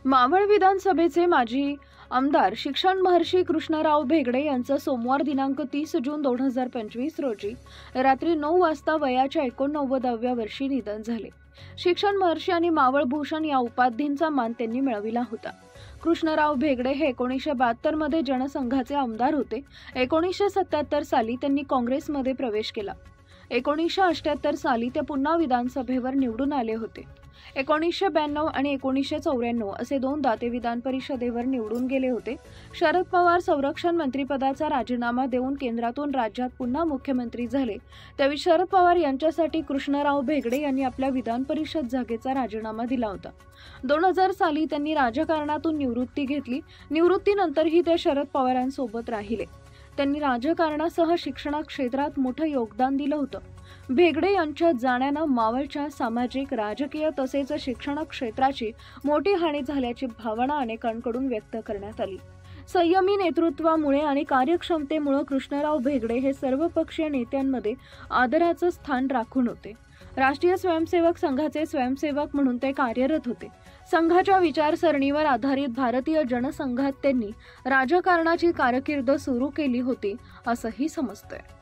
मावळ विधानसभेचे माजी आमदार शिक्षण महर्षी कृष्णराव भेगडे यांचं सोमवार दिनांक 30 जून 2025 रोजी रात्री 9 वाजता वयाच्या 89व्या वर्षी निधन झाले। शिक्षण महर्षी आणि मावळ भूषण या उपाधींचा मान त्यांनी मिळविला होता। कृष्णराव भेगडे हे 1972 मध्ये जनसंघाचे आमदार होते। 1977 साली त्यांनी काँग्रेसमध्ये प्रवेश केला। 1978 साली ते पुन्हा विधानसभेवर निवडून आले होते। 1992 आणि 1994 असे दोनदा ते विधान परिषदेवर निवडून गेले होते। शरद पवार संरक्षण मंत्रिपदाचा राजीनामा देऊन केंद्रातून राज्यात पुन्हा मुख्यमंत्री झाले, त्यावेळी शरद पवार यांच्यासाठी कृष्णराव भेगडे यांनी आपल्या विधान परिषद जागेचा राजीनामा दिला होता। 2000 साली त्यांनी राजकारणातून निवृत्ती घेतली। निवृत्तीनंतरही ते शरद पवारांसोबत राहिले। त्यांनी राजकारणासह शिक्षण क्षेत्रात मोठं योगदान दिलं होतं। भेगडे यांच्या जाण्यानं मावळच्या सामाजिक, राजकीय तसेच शिक्षण क्षेत्राची मोठी हानी झाल्याची भावना अनेकांकडून व्यक्त करण्यात आली। संयमी नेतृत्वामुळे आणि कार्यक्षमतेमुळे कृष्णराव भेगडे हे सर्वपक्षीय नेत्यांमध्ये आदराचं स्थान राखून होते। राष्ट्रीय स्वयंसेवक संघाचे स्वयंसेवक म्हणून ते कार्यरत होते। संघाच्या विचारसरणीवर आधारित भारतीय जनसंघात त्यांनी राजकारणाची कारकीर्द सुरू केली होती असंही समजतंय।